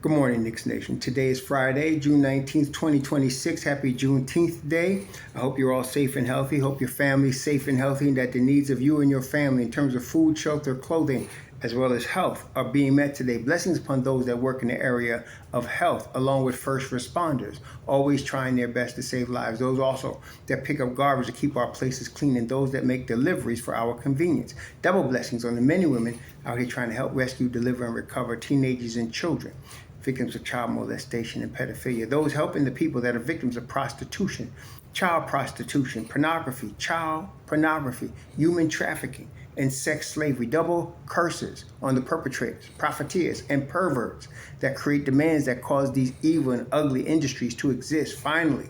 Good morning, Knicks Nation. Today is Friday, June 19th, 2026. Happy Juneteenth Day. I hope you're all safe and healthy. Hope your family's safe and healthy, and that the needs of you and your family in terms of food, shelter, clothing, as well as health are being met today. Blessings upon those that work in the area of health, along with first responders, always trying their best to save lives. Those also that pick up garbage to keep our places clean, and those that make deliveries for our convenience. Double blessings on the men and women out here trying to help rescue, deliver, and recover teenagers and children, victims of child molestation and pedophilia. Those helping the people that are victims of prostitution, child prostitution, pornography, child pornography, human trafficking, and sex slavery. Double curses on the perpetrators, profiteers, and perverts that create demands that cause these evil and ugly industries to exist. Finally,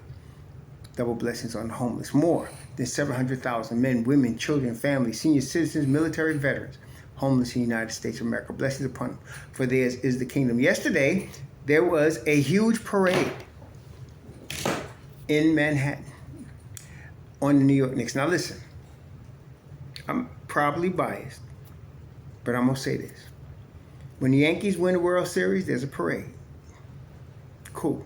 double blessings on the homeless. More than 700,000 men, women, children, families, senior citizens, military veterans, homeless in the United States of America. Blessings upon them, for theirs is the kingdom. Yesterday, there was a huge parade in Manhattan on the New York Knicks. Now listen, I'm probably biased, but I'm going to say this. When the Yankees win the World Series, there's a parade. Cool.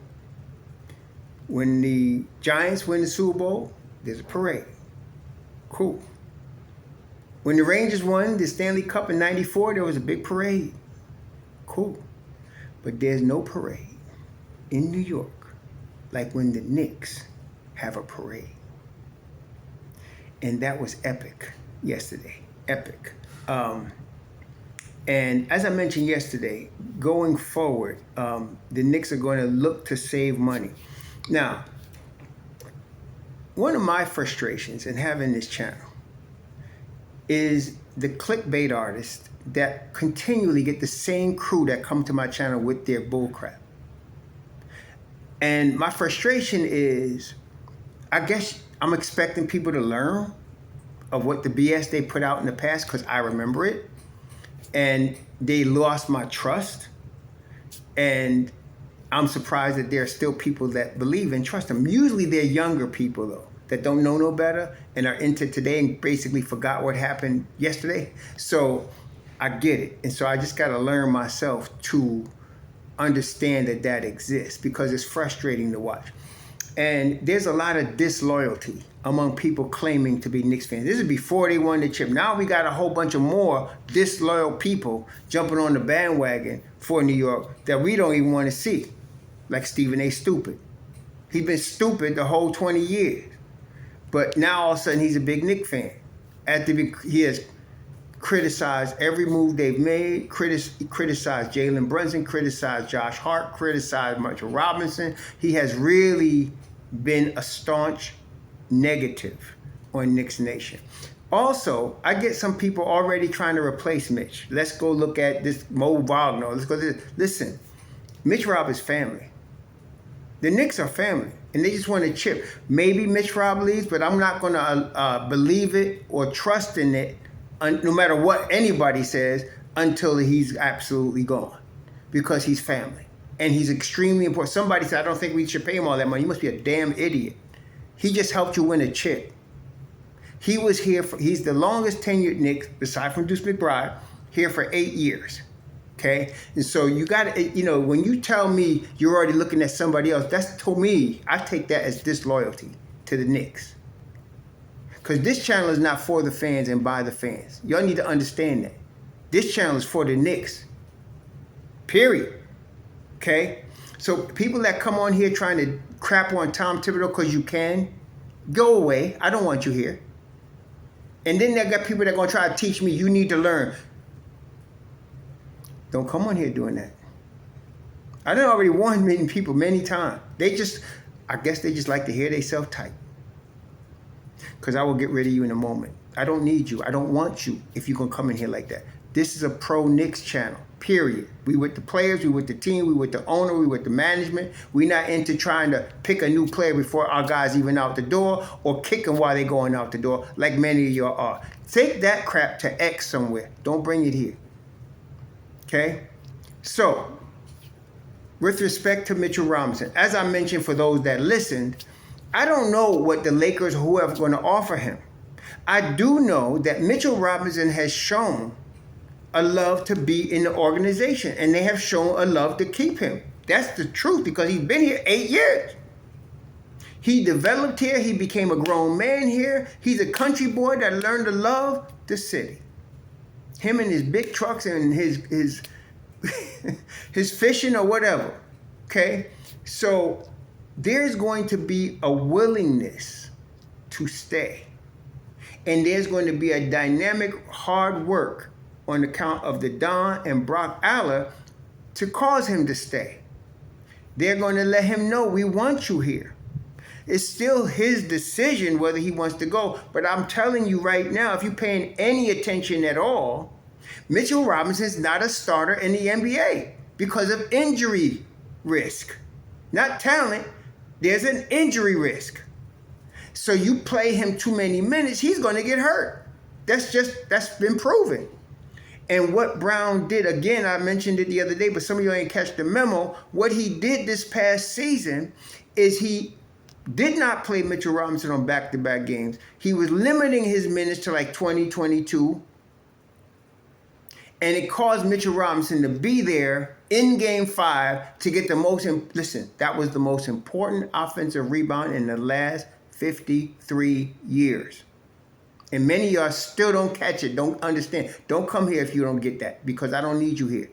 When the Giants win the Super Bowl, there's a parade. Cool. When the Rangers won the Stanley Cup in '94, there was a big parade. Cool. But there's no parade in New York like when the Knicks have a parade. And that was epic yesterday. Epic. And as I mentioned yesterday, going forward, the Knicks are going to look to save money. Now, one of my frustrations in having this channel is the clickbait artists that continually get the same crew that come to my channel with their bullcrap. And my frustration is, I guess I'm expecting people to learn of what the BS they put out in the past, because I remember it, and they lost my trust. And I'm surprised that there are still people that believe and trust them. Usually they're younger people, though, that don't know no better and are into today and basically forgot what happened yesterday. So I get it. And so I just got to learn myself to understand that that exists, because it's frustrating to watch. And there's a lot of disloyalty among people claiming to be Knicks fans. This is before they won the chip. Now we got a whole bunch of more disloyal people jumping on the bandwagon for New York that we don't even want to see, like Stephen A. Stupid. He's been stupid the whole 20 years. But now all of a sudden he's a big Knicks fan. He has criticized every move they've made, criticized Jalen Brunson, criticized Josh Hart, criticized Mitchell Robinson. He has really been a staunch negative on Knicks Nation. Also, I get some people already trying to replace Mitch. Let's go look at this Mo Wagner. Let's go to this. Listen, Mitch Rob is family. The Knicks are family, and they just want to chip. Maybe Mitch Rob leaves, but I'm not going to believe it or trust in it, no matter what anybody says, until he's absolutely gone, because he's family, and he's extremely important. Somebody said, I don't think we should pay him all that money. You must be a damn idiot. He just helped you win a chip. He was here he's the longest tenured Knicks, aside from Deuce McBride, here for 8 years. Okay, and so you got to, when you tell me you're already looking at somebody else, that's, to me, I take that as disloyalty to the Knicks. Because this channel is not for the fans and by the fans. Y'all need to understand that. This channel is for the Knicks. Period. Okay? So people that come on here trying to crap on Tom Thibodeau because you can, go away. I don't want you here. And then they got people that are going to try to teach me you need to learn. Don't come on here doing that. I done already warned many people many times. I guess they just like to hear themselves type. Because I will get rid of you in a moment. I don't need you. I don't want you if you're going to come in here like that. This is a pro-Knicks channel, period. We with the players, we with the team, we with the owner, we with the management. We're not into trying to pick a new player before our guys even out the door, or kick them while they're going out the door, like many of y'all are. Take that crap to X somewhere. Don't bring it here. Okay? So, with respect to Mitchell Robinson, as I mentioned for those that listened, I don't know what the Lakers or whoever's going to offer him. I do know that Mitchell Robinson has shown a love to be in the organization, and they have shown a love to keep him. That's the truth, because he's been here 8 years. He developed here. He became a grown man here. He's a country boy that learned to love the city. Him and his big trucks and his his fishing or whatever. Okay? So there's going to be a willingness to stay. And there's going to be a dynamic hard work on account of the Don and Brock Aller to cause him to stay. They're going to let him know, we want you here. It's still his decision whether he wants to go. But I'm telling you right now, if you're paying any attention at all, Mitchell Robinson's not a starter in the NBA because of injury risk. Not talent, there's an injury risk. So you play him too many minutes, he's going to get hurt. That's been proven. And what Brown did, again, I mentioned it the other day, but some of you ain't catch the memo. What he did this past season is he did not play Mitchell Robinson on back-to-back games. He was limiting his minutes to like 20, 22. And it caused Mitchell Robinson to be there in Game 5 to get the most, listen, that was the most important offensive rebound in the last 53 years. And many of y'all still don't catch it, don't understand. Don't come here if you don't get that, because I don't need you here.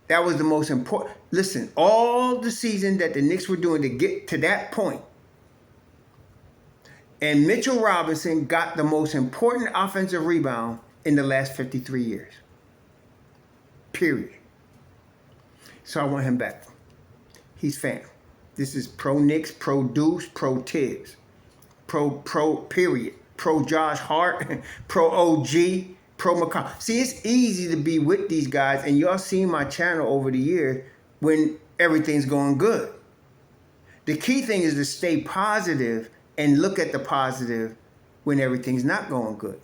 That was the most important. Listen, all the season that the Knicks were doing to get to that point, and Mitchell Robinson got the most important offensive rebound in the last 53 years. Period. So I want him back. He's fam. This is pro Knicks, pro Deuce, pro Tibbs. Pro period. Pro Josh Hart, pro OG, pro McCall. See, it's easy to be with these guys, and y'all seen my channel over the years when everything's going good. The key thing is to stay positive and look at the positive when everything's not going good.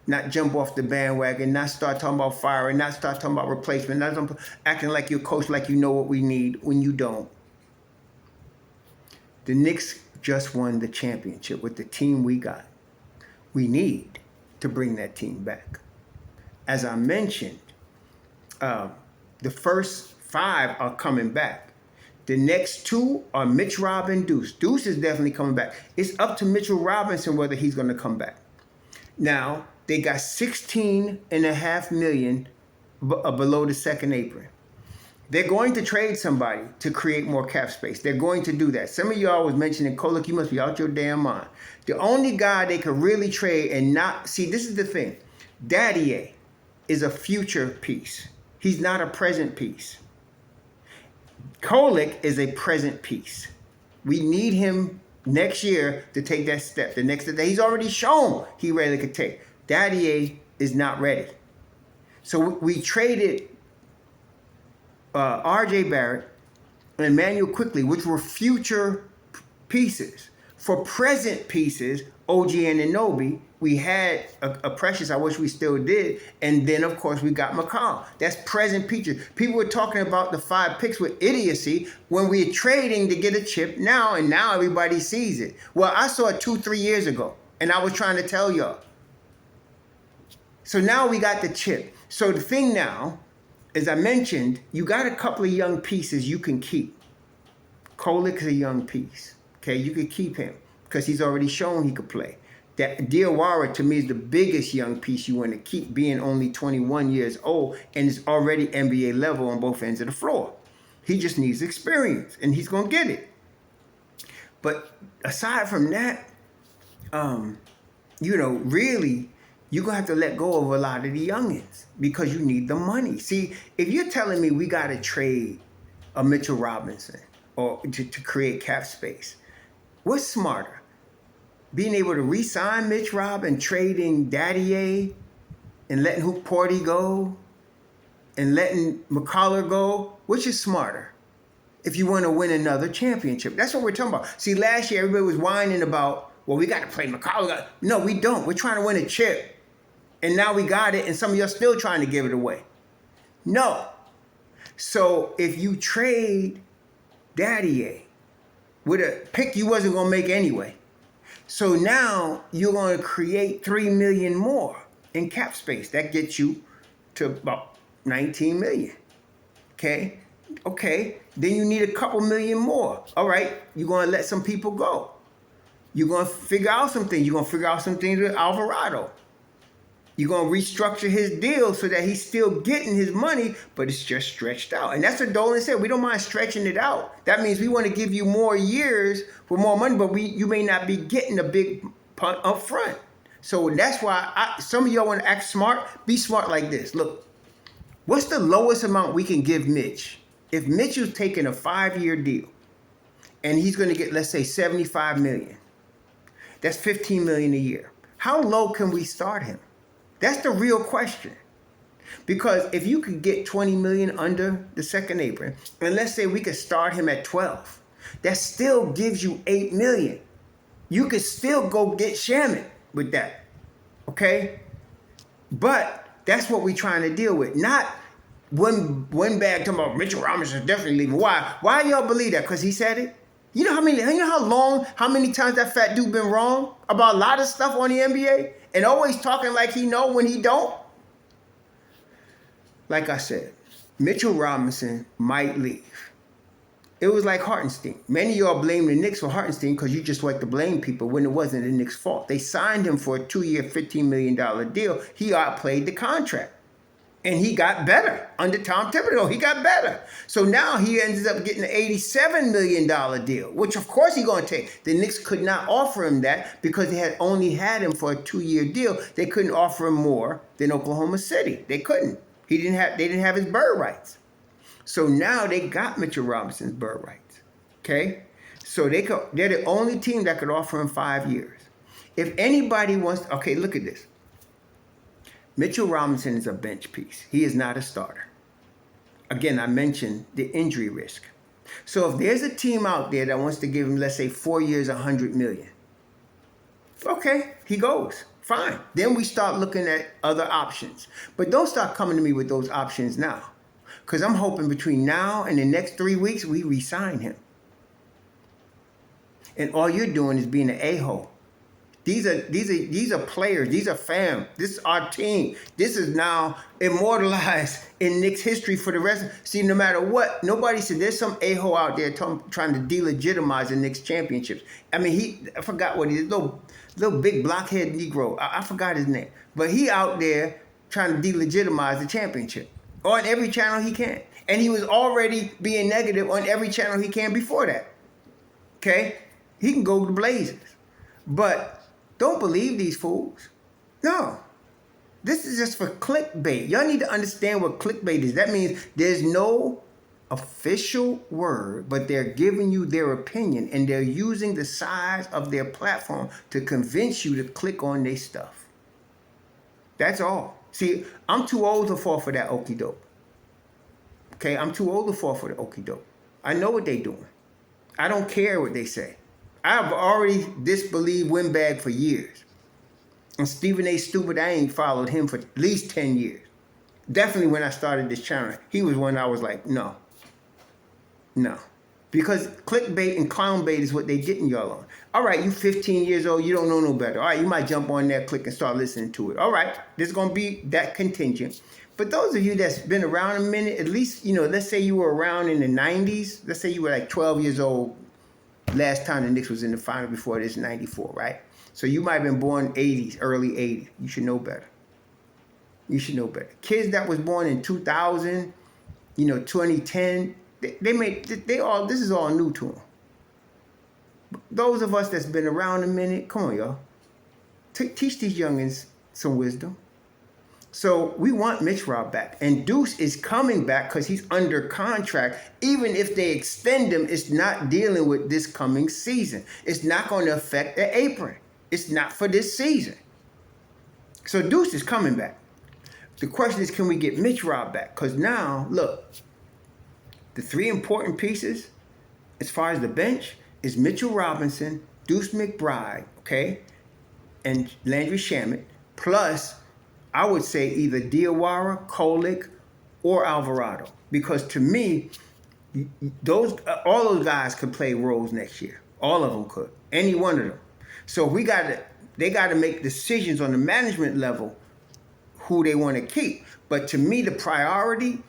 Not jump off the bandwagon, not start talking about firing, not start talking about replacement, not acting like you're coach, like you know what we need when you don't. The Knicks just won the championship with the team we got. We need to bring that team back. As I mentioned, the first 5 are coming back. The next 2 are Mitch Rob and Deuce. Deuce is definitely coming back. It's up to Mitchell Robinson whether he's going to come back. Now, they got $16.5 million below the second apron. They're going to trade somebody to create more cap space. They're going to do that. Some of y'all was mentioning, Kolek, you must be out your damn mind. The only guy they could really trade and not... See, this is the thing. Daddy is a future piece. He's not a present piece. Kolek is a present piece. We need him next year to take that step. The next day, he's already shown he really could take. Daddy is not ready. So we traded R.J. Barrett and Emmanuel Quickly, which were future pieces. For present pieces, OG Anunoby, we had a Precious, I wish we still did, and then, of course, we got McCall. That's present pieces. People were talking about the 5 picks with idiocy when we're trading to get a chip now, and now everybody sees it. Well, I saw it 2-3 years ago, and I was trying to tell y'all. So now we got the chip. So the thing now, as I mentioned, you got a couple of young pieces you can keep. Kolek is a young piece. Okay, you could keep him because he's already shown he could play. That Diawara, to me, is the biggest young piece you want to keep, being only 21 years old and is already NBA level on both ends of the floor. He just needs experience, and he's going to get it. But aside from that, really, you're going to have to let go of a lot of the youngins because you need the money. See, if you're telling me we got to trade a Mitchell Robinson or to create cap space, what's smarter? Being able to re-sign Mitch Rob and trading Daddy and letting Hoop Party go and letting McCullough go, which is smarter if you want to win another championship? That's what we're talking about. See, last year everybody was whining about, well, we got to play McCullough. No, we don't. We're trying to win a chip. And now we got it, and some of you are still trying to give it away. No. So if you trade Daddy with a pick you wasn't going to make anyway, so now you're going to create $3 million more. in cap space. That gets you to about 19 million. Okay? Okay. Then you need a couple million more. All right. You're going to let some people go. You're going to figure out some things. You're going to figure out some things with Alvarado. You're going to restructure his deal so that he's still getting his money, but it's just stretched out. And that's what Dolan said. We don't mind stretching it out. That means we want to give you more years for more money, but you may not be getting a big punt up front. So that's why some of y'all want to act smart. Be smart like this. Look, what's the lowest amount we can give Mitch? If Mitchell's taking a 5-year deal and he's going to get, let's say, $75 million, that's $15 million a year. How low can we start him? That's the real question. Because if you could get 20 million under the second apron, and let's say we could start him at 12, that still gives you 8 million. You could still go get Shaman with that. Okay? But that's what we're trying to deal with. Not one bag talking about Mitchell Robinson is definitely leaving. Why? Why y'all believe that? Because he said it? You know how many times that fat dude been wrong about a lot of stuff on the NBA? And always talking like he know when he don't? Like I said, Mitchell Robinson might leave. It was like Hartenstein. Many of y'all blame the Knicks for Hartenstein because you just like to blame people when it wasn't the Knicks' fault. They signed him for a 2-year, $15 million deal. He outplayed the contract. And he got better. Under Tom Thibodeau, he got better. So now he ends up getting an $87 million deal, which of course he's going to take. The Knicks could not offer him that because they had only had him for a 2-year deal. They couldn't offer him more than Oklahoma City. They couldn't. They didn't have his bird rights. So now they got Mitchell Robinson's bird rights. Okay? So they're the only team that could offer him 5 years. If anybody wants, okay, look at this. Mitchell Robinson is a bench piece. He is not a starter. Again, I mentioned the injury risk. So if there's a team out there that wants to give him, let's say, 4 years, $100 million, okay, he goes. Fine. Then we start looking at other options. But don't start coming to me with those options now. Because I'm hoping between now and the next 3 weeks, we re-sign him. And all you're doing is being an a-hole. These are players. These are fam. This is our team. This is now immortalized in Knicks history for the rest. See, no matter what, nobody said there's some a-hole out there trying to delegitimize the Knicks championships. I mean, I forgot what he is. Little big blockhead Negro. I forgot his name. But he out there trying to delegitimize the championship on every channel he can. And he was already being negative on every channel he can before that. Okay? He can go to Blazers. But don't believe these fools. No. This is just for clickbait. Y'all need to understand what clickbait is. That means there's no official word, but they're giving you their opinion, and they're using the size of their platform to convince you to click on their stuff. That's all. See, I'm too old to fall for that okie doke. Okay, I'm too old to fall for the okie doke. I know what they're doing. I don't care what they say. I've already disbelieved Windbag for years. And Stephen A. Stupid, I ain't followed him for at least 10 years. Definitely when I started this channel, he was one I was like, no. Because clickbait and clownbait is what they getting y'all on. All right, you 15 years old, you don't know no better. All right, you might jump on there, click, and start listening to it. All right, there's going to be that contingent. But those of you that's been around a minute, at least, let's say you were around in the 90s. Let's say you were like 12 years old last time the Knicks was in the final before this, 94, right? So you might have been born 80s, early 80s. You should know better. You should know better. Kids that was born in 2000, 2010, this is all new to them. Those of us that's been around a minute, come on, y'all. Teach these youngins some wisdom. So we want Mitch Rob back. And Deuce is coming back because he's under contract. Even if they extend him, it's not dealing with this coming season. It's not going to affect the apron. It's not for this season. So Deuce is coming back. The question is, can we get Mitch Rob back? Because now, look, the three important pieces as far as the bench is Mitchell Robinson, Deuce McBride, okay, and Landry Shamet, plus I would say either Diawara, Kolick, or Alvarado. Because to me, all those guys could play roles next year. All of them could. Any one of them. So they got to make decisions on the management level who they want to keep. But to me, the priority,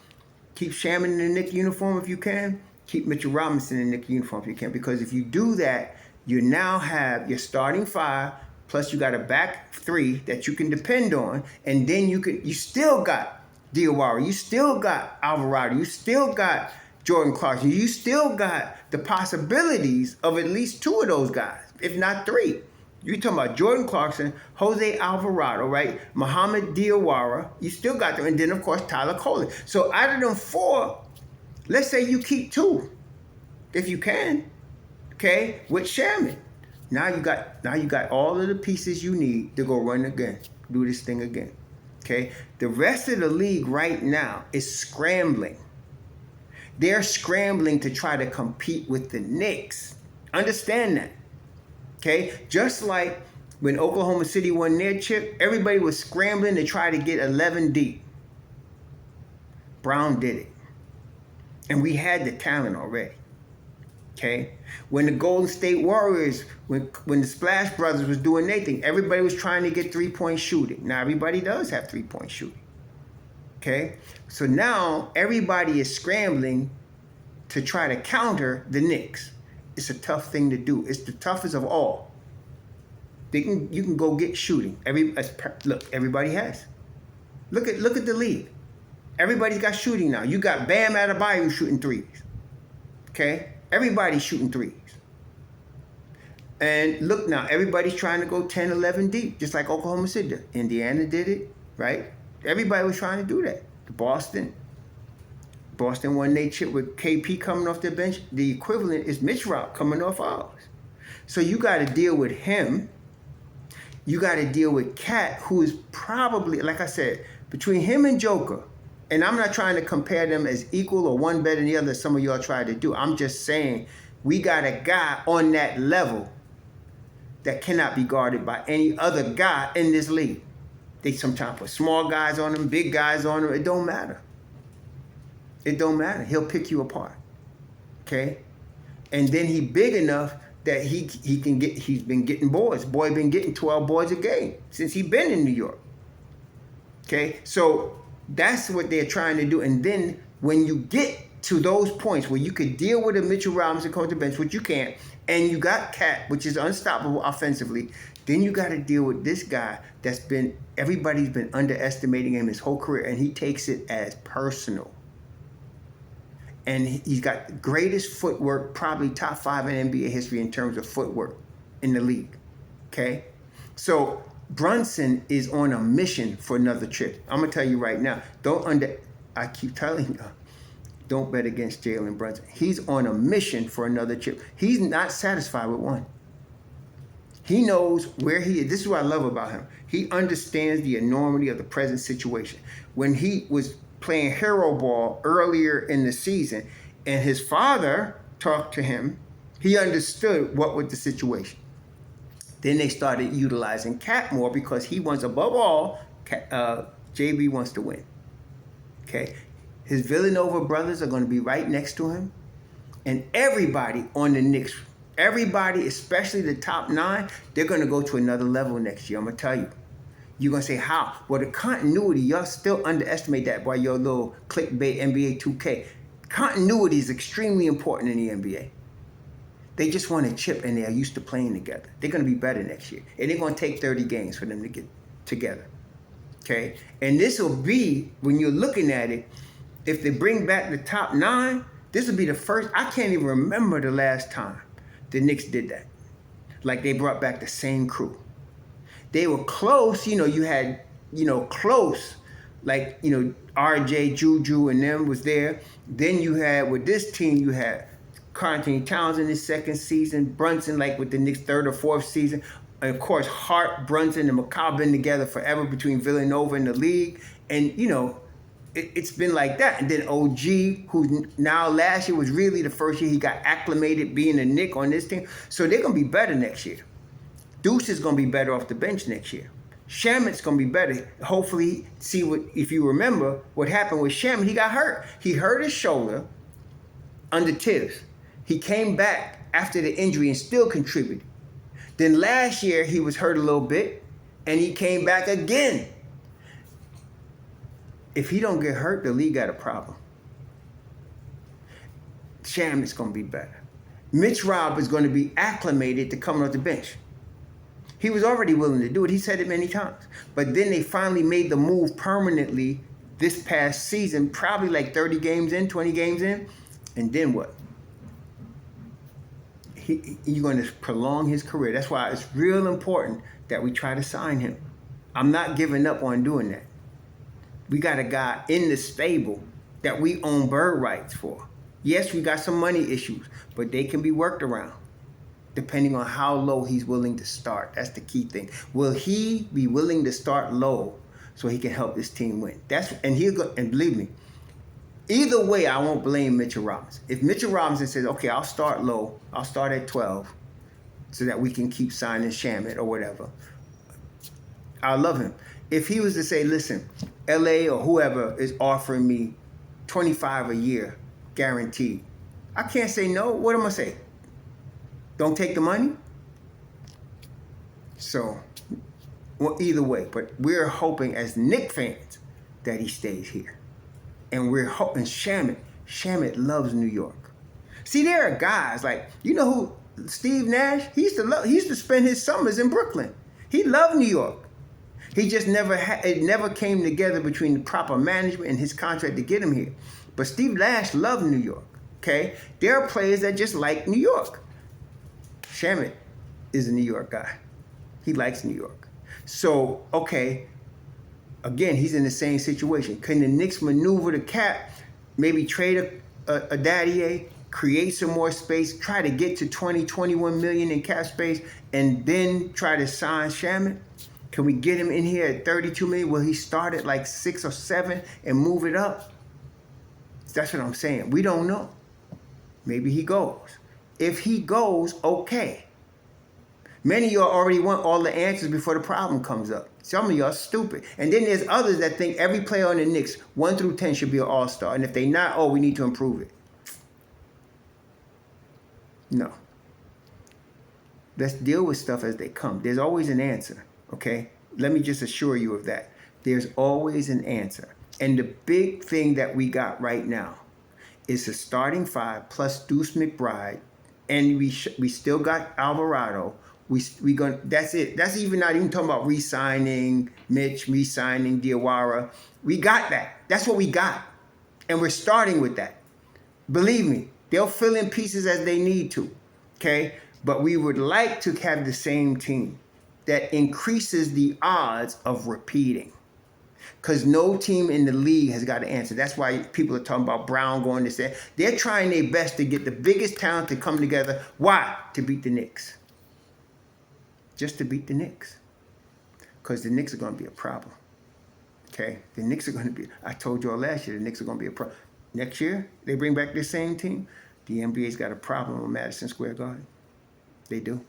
keep Shaman in the Knicks uniform if you can. Keep Mitchell Robinson in the Knicks uniform if you can. Because if you do that, you now have your starting five, plus you got a back three that you can depend on. And then you still got Diawara. You still got Alvarado. You still got Jordan Clarkson. You still got the possibilities of at least two of those guys, if not three. You're talking about Jordan Clarkson, Jose Alvarado, right? Muhammad Diawara. You still got them. And then, of course, Tyler Coley. So out of them four, let's say you keep two, if you can, okay, with Shaman. Now you got all of the pieces you need to go run again, do this thing again, okay? The rest of the league right now is scrambling. They're scrambling to try to compete with the Knicks. Understand that. Okay, just like when Oklahoma City won their chip, everybody was scrambling to try to get 11 deep. Brown did it. And we had the talent already. Okay? When the Golden State Warriors, when the Splash Brothers was doing their thing, everybody was trying to get three-point shooting. Now everybody does have three-point shooting. Okay? So now everybody is scrambling to try to counter the Knicks. It's a tough thing to do. It's the toughest of all. You can go get shooting. Look, everybody has. Look at the league. Everybody's got shooting now. You got Bam Adebayo shooting threes. Okay? Everybody's shooting threes. And look now, everybody's trying to go 10, 11 deep, just like Oklahoma City did. Indiana did it, right? Everybody was trying to do that. Boston won their chip with KP coming off their bench. The equivalent is Mitch Rock coming off ours. So you got to deal with him. You got to deal with Cat, who is probably, like I said, between him and Joker, and I'm not trying to compare them as equal or one better than the other, as some of y'all try to do. I'm just saying we got a guy on that level that cannot be guarded by any other guy in this league. They sometimes put small guys on him, big guys on him. It don't matter. It don't matter. He'll pick you apart. Okay? And then he big enough that he's been getting boards. Boy been getting 12 boards a game since he been in New York. Okay? So that's what they're trying to do. And then when you get to those points where you could deal with a Mitchell Robinson come to the bench, which you can't, and you got Cat, which is unstoppable offensively, then you got to deal with this guy everybody's been underestimating him his whole career, and he takes it as personal. And he's got greatest footwork, probably top 5 in NBA history in terms of footwork in the league. Okay? So Brunson is on a mission for another chip. I'm going to tell you right now, I keep telling you, don't bet against Jalen Brunson. He's on a mission for another chip. He's not satisfied with one. He knows where he is. This is what I love about him. He understands the enormity of the present situation. When he was playing hero ball earlier in the season, and his father talked to him, he understood what was the situation. Then they started utilizing Cat more because he wants, above all, JB wants to win. Okay? His Villanova brothers are going to be right next to him. And everybody on the Knicks, everybody, especially the top 9, they're going to go to another level next year. I'm going to tell you. You're going to say, how? Well, the continuity, y'all still underestimate that by your little clickbait NBA 2K. Continuity is extremely important in the NBA. They just want a chip, and they're used to playing together. They're going to be better next year. And they're going to take 30 games for them to get together. Okay? And this will be, when you're looking at it, if they bring back the top 9, this will be the first. I can't even remember the last time the Knicks did that. Like they brought back the same crew. They were close, you had, close, like, RJ, Juju, and them was there. Then you had, with this team, you had Karl-Anthony Towns in his second season, Brunson, like with the Knicks' third or fourth season. And of course, Hart, Brunson, and McCall been together forever between Villanova and the league. And, it's been like that. And then OG, who now last year was really the first year he got acclimated being a Knick on this team. So they're going to be better next year. Deuce is going to be better off the bench next year. Shaman's going to be better. Hopefully, if you remember what happened with Shaman, he got hurt. He hurt his shoulder under Tibbs. He came back after the injury and still contributed. Then last year, he was hurt a little bit, and he came back again. If he don't get hurt, the league got a problem. Shamit's going to be better. Mitch Robb is going to be acclimated to coming off the bench. He was already willing to do it. He said it many times. But then they finally made the move permanently this past season, probably like 30 games in, 20 games in. And then what? You're going to prolong his career. That's why it's real important that we try to sign him. I'm not giving up on doing that. We got a guy in the stable that we own bird rights for. Yes, we got some money issues, but they can be worked around depending on how low he's willing to start. That's the key thing. Will he be willing to start low so he can help this team win? And believe me, either way, I won't blame Mitchell Robinson. If Mitchell Robinson says, okay, I'll start low, I'll start at 12 so that we can keep signing Shamit or whatever, I love him. If he was to say, listen, LA or whoever is offering me 25 a year guaranteed, I can't say no. What am I say? Don't take the money? So, well, either way, but we're hoping as Knicks fans that he stays here. And we're hoping Shamit loves New York. See, there are guys like, you know who, Steve Nash, he used to spend his summers in Brooklyn. He loved New York. He just it never came together between the proper management and his contract to get him here. But Steve Nash loved New York, okay? There are players that just like New York. Shamit is a New York guy. He likes New York. So, okay, again, he's in the same situation. Can the Knicks maneuver the cap, maybe trade a Daddier, create some more space, try to get to 20, 21 million in cap space, and then try to sign Shamit? Can we get him in here at 32 million? Will he start at like 6 or 7 and move it up? That's what I'm saying. We don't know. Maybe he goes. If he goes, okay. Many of y'all already want all the answers before the problem comes up. Some of y'all stupid. And then there's others that think every player on the Knicks, 1 through 10, should be an all-star. And if they're not, we need to improve it. No. Let's deal with stuff as they come. There's always an answer, okay? Let me just assure you of that. There's always an answer. And the big thing that we got right now is a starting 5 plus Deuce McBride, and we still got Alvarado. That's it. That's not even talking about re-signing Mitch, re-signing Diawara. We got that. That's what we got. And we're starting with that. Believe me, they'll fill in pieces as they need to, okay? But we would like to have the same team that increases the odds of repeating. Because no team in the league has got an answer. That's why people are talking about Brown going to say, they're trying their best to get the biggest talent to come together. Why? To beat the Knicks. Just to beat the Knicks. Because the Knicks are going to be a problem. Okay? The Knicks are going to be, I told you all last year, the Knicks are going to be a problem. Next year, they bring back the same team. The NBA's got a problem with Madison Square Garden. They do.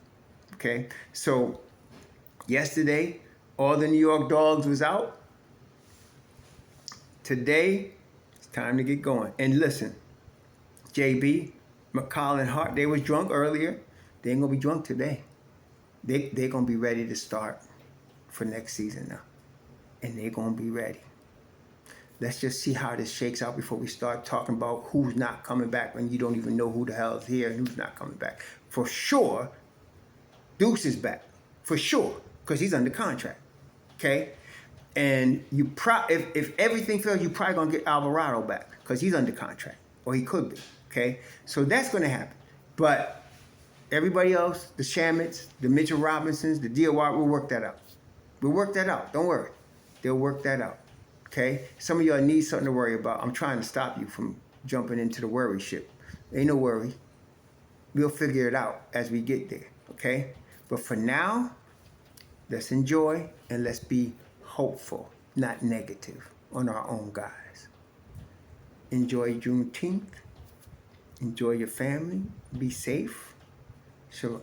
Okay? So, yesterday, all the New York Dawgs was out. Today, it's time to get going. And listen, JB, McCall, and Hart, they was drunk earlier. They ain't going to be drunk today. They're going to be ready to start for next season now. And they're going to be ready. Let's just see how this shakes out before we start talking about who's not coming back when you don't even know who the hell is here and who's not coming back. For sure, Deuce is back. For sure, because he's under contract. Okay? And if everything fails, you're probably going to get Alvarado back because he's under contract, or he could be, okay? So that's going to happen. But everybody else, the Shamits, the Mitchell Robinsons, the Diawara, we'll work that out. We'll work that out. Don't worry. They'll work that out, okay? Some of y'all need something to worry about. I'm trying to stop you from jumping into the worry ship. Ain't no worry. We'll figure it out as we get there, okay? But for now, let's enjoy and let's be hopeful, not negative, on our own guys. Enjoy Juneteenth. Enjoy your family. Be safe. Shalom.